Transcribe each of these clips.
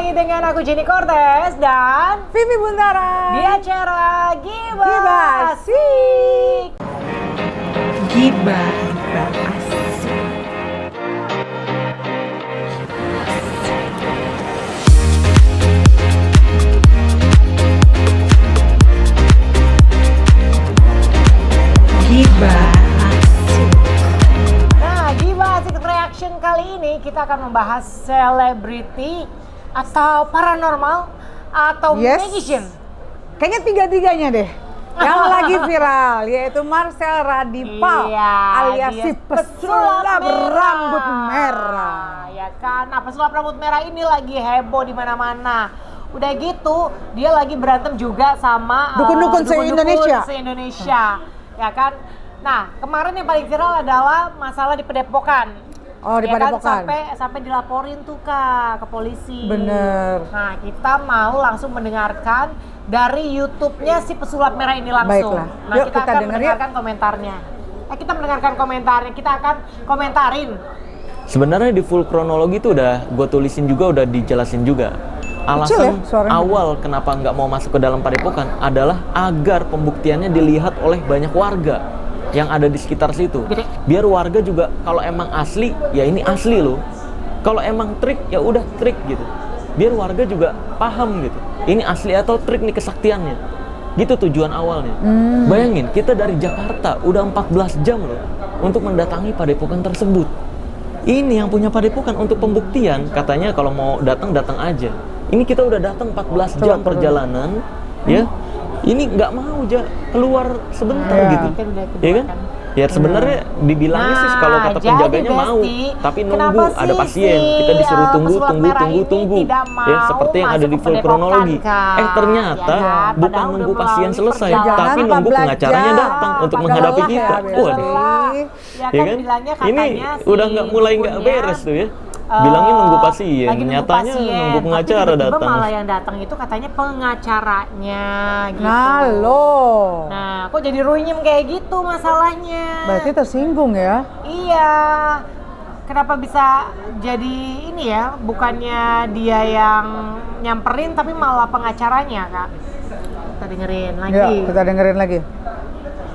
dengan aku Jenny Cortez dan Vivi Buntara di acara Gibah Asik. Gibah Asik. Gibah Asik. Nah, Gibah Asik Reaction kali ini kita akan membahas selebriti atau paranormal atau magician. Kayaknya tiga-tiganya deh. Yang lagi viral yaitu Marcel Radipal alias si pesulap rambut merah. Ya kan, nah pesulap rambut merah ini lagi heboh di mana-mana. Udah gitu, dia lagi berantem juga sama dukun-dukun se-Indonesia. Ya kan? Nah, kemarin yang paling viral adalah masalah di Padepokan. Oh, di Padepokan. Kan? Sampai dilaporin tuh Kak ke polisi. Bener. Nah, kita mau langsung mendengarkan dari YouTube-nya si pesulap merah ini langsung. Baiklah. Nah, Yuk, kita akan denger mendengarkan komentarnya. Kita mendengarkan komentarnya. Kita akan komentarin. Sebenarnya di full kronologi itu udah gue tulisin juga, udah dijelasin juga. Alasan awal kenapa nggak mau masuk ke dalam Padepokan adalah agar pembuktiannya dilihat oleh banyak warga yang ada di sekitar situ. Biar warga juga kalau emang asli, ya ini asli loh. Kalau emang trik, ya udah trik gitu. Biar warga juga paham gitu. Ini asli atau trik nih kesaktiannya. Gitu tujuan awalnya. Bayangin, kita dari Jakarta udah 14 jam loh untuk mendatangi Padepokan tersebut. Ini yang punya Padepokan untuk pembuktian, katanya kalau mau datang aja. Ini kita udah datang 14 jam perjalanan, ya. Ini nggak mau keluar sebentar gitu, ya kan? Ya sebenarnya dibilangnya sih kalau kata penjaganya mau, tapi nunggu ada pasien, kita disuruh tunggu. Ya seperti yang ada di full kronologi. Ternyata bukan nunggu pasien selesai, tapi nunggu pengacaranya datang untuk menghadapi kita. Waduh, ya kan? Ini udah nggak beres tuh ya. Bilangnya nunggu pasien, nyatanya nunggu pengacara datang. Malah yang datang itu katanya pengacaranya gitu. Nah, kok jadi runyem kayak gitu masalahnya? Berarti tersinggung ya? Iya. Kenapa bisa jadi ini ya? Bukannya dia yang nyamperin tapi malah pengacaranya, Kak. Kita dengerin lagi. Ya, kita dengerin lagi.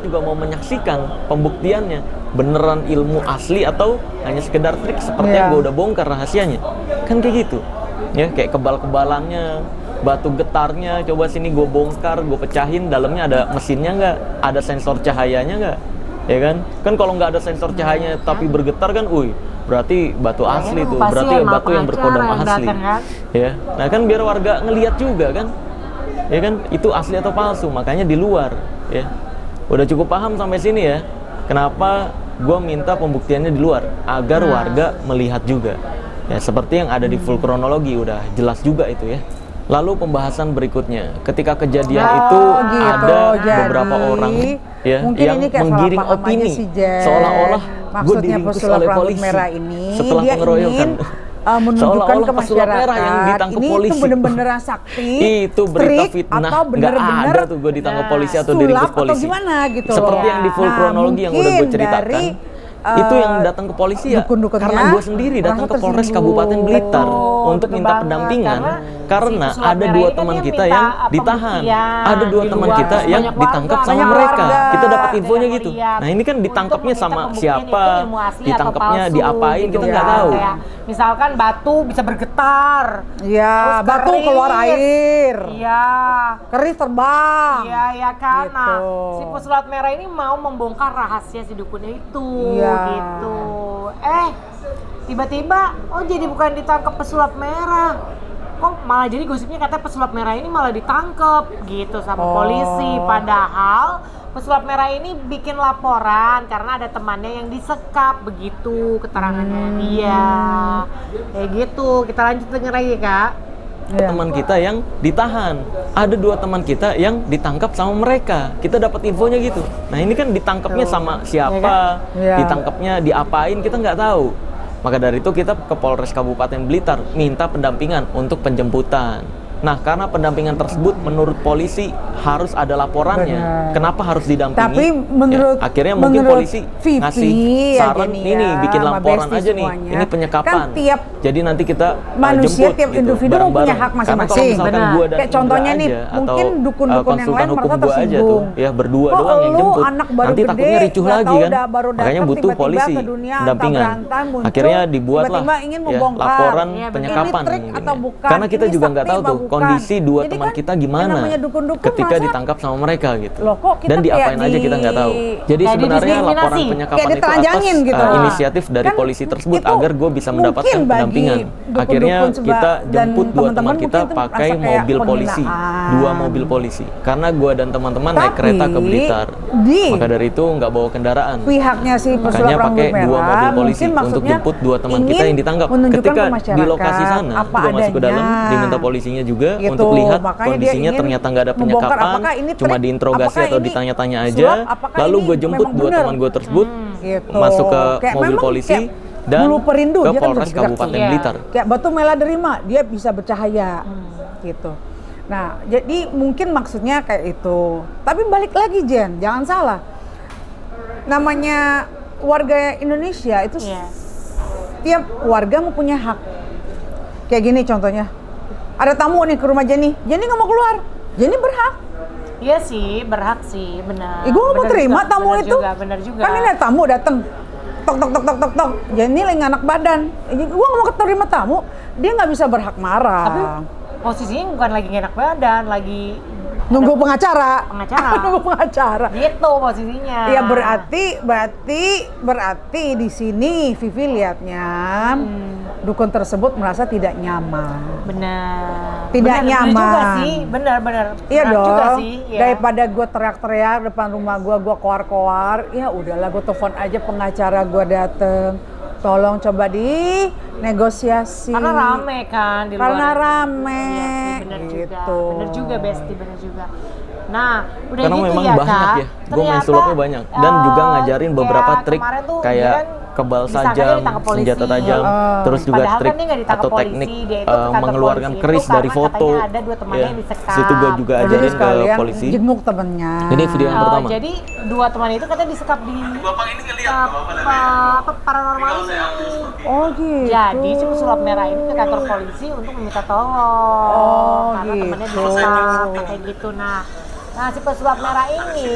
Juga mau menyaksikan pembuktiannya beneran ilmu asli atau hanya sekedar trik seperti yang gue udah bongkar rahasianya, kan kayak gitu ya, kayak kebal-kebalannya, batu getarnya, coba sini gue bongkar, gue pecahin, dalamnya ada mesinnya nggak, ada sensor cahayanya nggak, ya kan kalau nggak ada sensor cahayanya tapi bergetar kan, berarti batu asli tuh, berarti batu yang berkodam asli kan? Ya, nah kan biar warga ngelihat juga kan, ya kan itu asli atau palsu, makanya di luar ya. Udah cukup paham sampai sini ya, kenapa gue minta pembuktiannya di luar, agar warga melihat juga ya, seperti yang ada di full kronologi, udah jelas juga itu ya. Lalu pembahasan berikutnya, ketika kejadian itu ada beberapa orang ya yang menggiring opini seolah-olah gue diringkus oleh polisi setelah pengeroyokan. Menunjukkan ke masyarakat yang ditangkap ini polisi. Itu bener-beneran sakti, itu berita fitnah, atau bener-bener ada tuh gue ditangkap polisi atau diringkus polisi atau gimana gitu seperti yang di full kronologi yang udah gue ceritakan. Itu yang datang ke polisi ya karena gue sendiri datang ke Polres Kabupaten Blitar untuk minta pendampingan karena ada dua teman kita yang ditahan, ada dua teman kita yang ditangkap sama mereka. Kita dapat infonya gitu. Nah ini kan ditangkapnya sama siapa, ditangkapnya diapain, kita nggak tahu. Misalkan batu bisa bergetar, ya batu keluar air, keris terbang, ya kan. Nah, si pesulap merah ini mau membongkar rahasia si dukunnya itu, gitu. Tiba-tiba, jadi bukan ditangkap pesulap merah, kok malah jadi gosipnya katanya pesulap merah ini malah ditangkap gitu sama polisi. Padahal pesulap merah ini bikin laporan karena ada temannya yang disekap, begitu keterangannya dia. Kayak gitu. Kita lanjut denger lagi, Kak. Teman kita yang ditahan, ada dua teman kita yang ditangkap sama mereka. Kita dapat infonya gitu. Nah ini kan ditangkapnya sama siapa, ditangkapnya diapain, kita nggak tahu. Maka dari itu kita ke Polres Kabupaten Blitar minta pendampingan untuk penjemputan. Nah karena pendampingan tersebut menurut polisi harus ada laporannya. Benar. Kenapa harus didampingi? Tapi menurut akhirnya mungkin menurut polisi Vivi ngasih saran aja nih ini ya, bikin sama laporan Besti aja nih. semuanya. Ini penyekapan. Kan tiap jadi nanti kita manusia, jemput tiap gitu, individu bareng-bareng. punya hak Karena kalau masing-masing. misalkan Benar. gua dan Kayak contohnya Indra nih, aja, mungkin atau dukun-dukun yang konsultan lain hukum merasa gua aja tuh, tersinggung. ya berdua Kok doang yang lu jemput. anak baru Nanti gede, takutnya ricuh nggak lagi tahu kan. baru Makanya datang, butuh tiba-tiba polisi ke dunia dampingan. antah-berantai, muncul, Akhirnya dibuat lah tiba-tiba ingin ya, membongkar. laporan Iya, benar. penyekapan Ini trik ini. atau bukan? Karena kita Ini juga nggak sakti tahu apa tuh bukan? kondisi dua Jadi teman kan kita yang gimana namanya dukun-dukun ketika merasa, ditangkap sama mereka gitu. loh kok kita Dan diapain kayak aja kita nggak tahu. Jadi kayak sebenarnya laporan didiskriminasi. penyekapan Kayak itu atas ditelanjangin gitu. inisiatif dari Kan polisi tersebut itu agar gue bisa mendapatkan mungkin bagi pendampingan. dukun-dukun Akhirnya kita dan jemput dua teman teman-teman kita mungkin itu pakai merasa kayak mobil polisi, penghinaan. 2 mobil polisi. Karena gue dan teman-teman naik Tapi, kereta ke Blitar, di- maka dari itu nggak bawa kendaraan. pihaknya si pesulap Makanya rambut pakai merah 2 mobil polisi mungkin untuk maksudnya jemput 2 teman kita ingin yang ditangkap. menunjukkan Ketika ke di masyarakat lokasi sana, apa gue masuk ke dalam, adanya. diminta polisinya juga Gitu. untuk lihat Makanya dia kondisinya ingin ternyata nggak ada membongkar penyekapan, apakah ini cuma trik, diinterogasi apakah atau ini ditanya-tanya sulap, aja. apakah Lalu ini gue jemput memang 2 benar? teman gue tersebut Gitu. masuk ke Kayak mobil memang polisi kayak dan bulu perindu, ke dia kan Polres bisa bergerak Kabupaten tuh. Iya. Blitar. Kayak batu meladerima, dia bisa bercahaya gitu. Nah, jadi mungkin maksudnya kayak itu. Tapi balik lagi Jen, jangan salah. Namanya warga Indonesia itu Iya. tiap warga mempunyai hak. Kayak gini contohnya. Ada tamu nih ke rumah Jenny. Jenny nggak mau keluar. Jenny berhak. Iya sih, berhak sih, benar. Gue nggak mau Benar terima juga, tamu benar itu. Juga, benar juga. Kan ini ada tamu datang. Tok tok tok tok tok tok. Jenny lagi nggak enak badan. Gue nggak mau terima tamu. Dia nggak bisa berhak marah. Tapi posisinya bukan lagi nggak enak badan, lagi Nunggu pengacara. Pengacara. Nunggu pengacara. gitu posisinya. Ya berarti di sini Vivi lihatnya dukun tersebut merasa tidak nyaman. Benar. Tidak Benar nyaman. juga sih, benar. Iya Benar dong. juga sih, ya. Daripada gue teriak-teriak depan rumah gue koar-koar, ya udahlah gue telepon aja pengacara gue dateng. Tolong coba di negosiasi. Karena rame kan di luar. Karena rame. Iya sih, benar gitu. Benar juga Besti, benar juga. Nah, udah Karena gitu memang ya banyak Kak. ya, gue main sulapnya banyak dan juga ngajarin beberapa kayak trik kemarin tuh kayak dia kan kebal disangkanya sajam, ditangkap polisi. senjata tajam, terus juga Padahal trik kan dia nggak ditangkap atau polisi, teknik dia itu ke kantor mengeluarkan polisi keris itu dari karena foto. katanya ada 2 temannya yang disekap. Situ gue juga Jadi ajarin ke sekalian polisi. jenguk temennya. Ini video yang pertama. Jadi 2 teman itu katanya disekap di paranormal ini. Oh gitu. Jadi si pesulap merah ini ke kantor polisi untuk meminta tolong. Oh, Karena gitu. temennya disekap kayak gitu. Nah si pesulap merah ini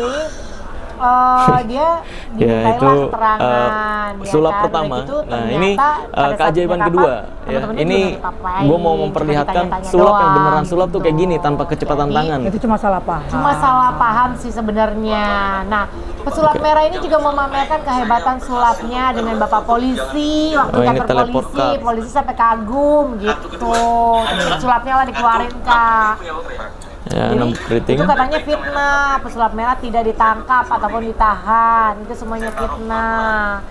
dia Ya, dimintai itu, lah keterangan ya sulap kan? pertama. Udah gitu, Nah, ternyata ini, pada saat keajaiban penyekapan, kedua, ya. teman-temannya Ini juga nggak apa-apain, gue mau cuma memperlihatkan ditanya-tanya sulap yang doang, beneran sulap tuh kayak gitu. gini tanpa kecepatan Jadi, tangan. Itu cuma salah paham. Cuma salah paham sih sebenarnya. Nah, pesulap merah ini juga memamerkan kehebatan sulapnya dengan bapak polisi waktu Oh, ini kantor teleport, polisi. Kak. Polisi sampai kagum gitu. Sulapnya lah dikeluarin Kak. Ya, Jadi 6 keriting. itu katanya fitnah, pesulap merah tidak ditangkap ataupun ditahan. Itu semuanya fitnah.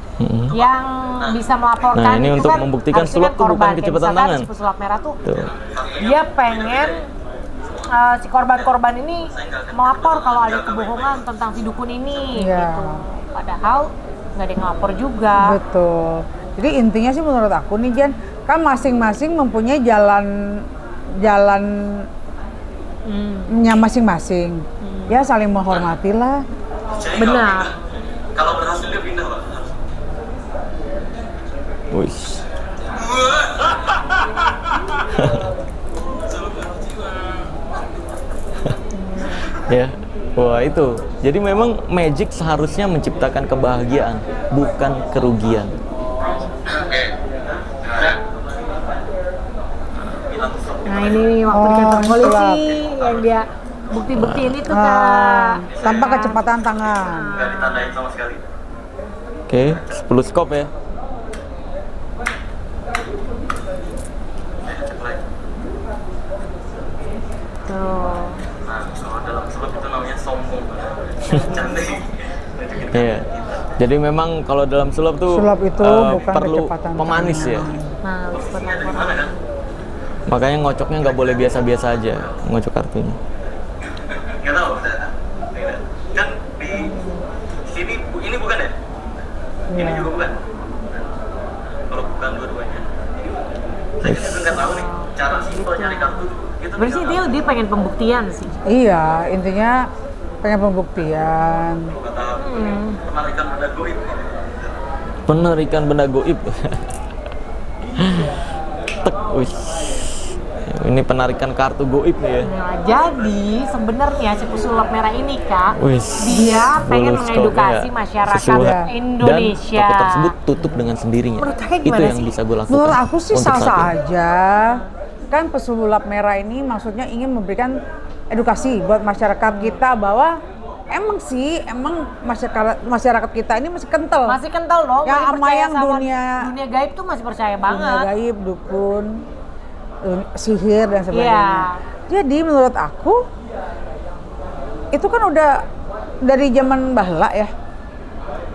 Yang bisa Nah, melaporkan ini itu untuk kan membuktikan harusnya sulap tuh bukan korban. Kayak kecepatan misalkan tangan. si pesulap merah tuh Tuh. dia pengen si korban-korban ini melapor kalau ada kebohongan tentang si dukun ini Iya. gitu. Padahal nggak ada yang ngelapor juga. Betul. Jadi intinya sih menurut aku nih Jen, kan masing-masing mempunyai jalannya masing-masing. Ya saling menghormati lah. Benar. Kalau berhasil dia pindah, Pak. Wih. Ya, wah itu. Jadi memang magic seharusnya menciptakan kebahagiaan, bukan kerugian. Nah ini nih waktu di kantor Oh, polisi sulap. yang dia bukti-buktiin itu Ah, Kak. tanpa Ya. kecepatan tangan. Nggak ditandain sama sekali. Oke, 10 skop ya. Tuh. Nah, kalau dalam sulap itu namanya sombong. Cantik. Iya. Jadi memang kalau dalam sulap tuh Sulap itu bukan perlu kecepatan pemanis ya. Nah, laporan. Makanya ngocoknya nggak boleh biasa-biasa aja ngocok kartunya. Nggak tahu. Tidak. Kan di sini ini bukan ya? Ini Iya. juga bukan. Kalau bukan dua-duanya. Saya juga nggak tahu nih. cara simpel nyari kartu gitu. Berarti dia pengen pembuktian sih. Iya, intinya pengen pembuktian. Buka tahap penarikan benda goib. Penarikan benda goib. Tek, wis. Ini penarikan kartu goib nih ya. Nah, jadi sebenarnya si pesulap merah ini Kak, Wis, dia pengen full mengedukasi scope ya. masyarakat Sesuai. Indonesia. Dan toko tersebut tutup dengan sendirinya. Menurut kakak Itu gimana yang sih? bisa gue lakukan. Menurut aku sih untuk sah-sah saat ini. aja. Kan pesulap merah ini maksudnya ingin memberikan edukasi buat masyarakat kita bahwa emang masyarakat kita ini masih kental. Masih kental loh. Yang masih sama percaya yang sama dunia gaib tuh masih percaya banget. dunia gaib, dukun, sihir dan sebagainya. Iya. Jadi menurut aku itu kan udah dari zaman bahla ya.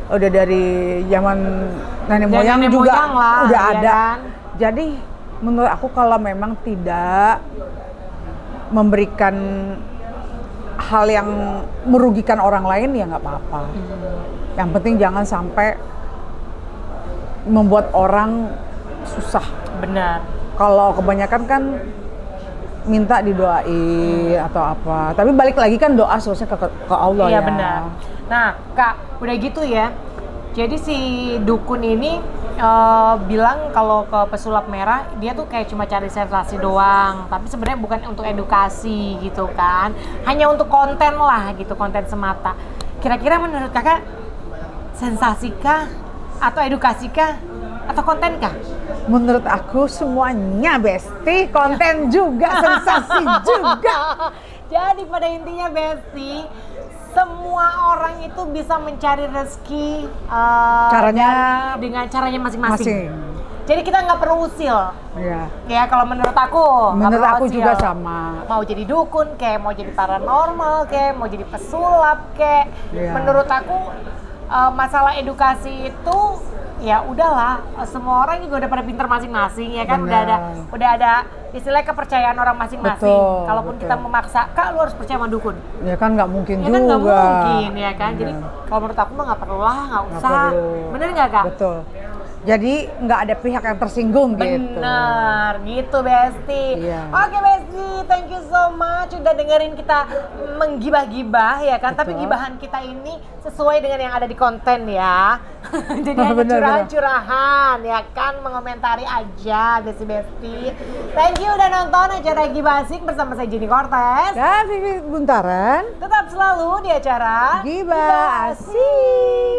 Udah dari zaman nenek Dan moyang nenek juga moyang lah, udah iya ada. kan? Jadi menurut aku kalau memang tidak memberikan hal yang merugikan orang lain ya nggak apa-apa. Yang penting jangan sampai membuat orang susah. Benar. Kalau kebanyakan kan minta didoain atau apa. Tapi balik lagi kan doa seharusnya ke Allah Iya ya. benar. Nah Kak, udah gitu ya. Jadi si dukun ini bilang kalau ke pesulap merah dia tuh kayak cuma cari sensasi doang, tapi sebenarnya bukan untuk edukasi gitu kan, hanya untuk konten lah gitu, konten semata. Kira-kira menurut kakak sensasikah atau edukasikah atau kontenkah? Menurut aku semuanya Besti, konten juga, sensasi juga. Jadi pada intinya Besti, semua orang itu bisa mencari rezeki Caranya dengan caranya masing-masing. masing. Jadi kita nggak perlu usil. Iya. Ya kalau menurut aku. nggak Menurut perlu aku usil. juga sama. Mau jadi dukun kayak, mau jadi paranormal kayak, mau jadi pesulap kayak. Iya. Menurut aku masalah edukasi itu ya udahlah, semua orang juga udah pada pinter masing-masing ya kan. Benar. Udah ada istilahnya kepercayaan orang masing-masing. Betul, Kalaupun betul. kita memaksa, Kak lu harus percaya sama dukun. Ya kan nggak mungkin Ya juga. kan nggak mungkin ya kan. Jadi Iya. kalau menurut aku mah nggak perlu lah, nggak Nggak usah. perlu. Bener nggak Kak? Betul. Jadi nggak ada pihak yang tersinggung gitu. Bener, gitu Besti. Iya. Oke Besti, thank you so much udah dengerin kita menggibah-gibah ya kan. Tapi Betul. gibahan kita ini sesuai dengan yang ada di konten ya. Jadi hanya Bener, curahan-curahan ya kan, mengomentari aja Besti. Thank you udah nonton acara Gibah Asik bersama saya Jenny Cortez. Dan Vivi Buntaran, Tetap selalu di acara Gibah Asik.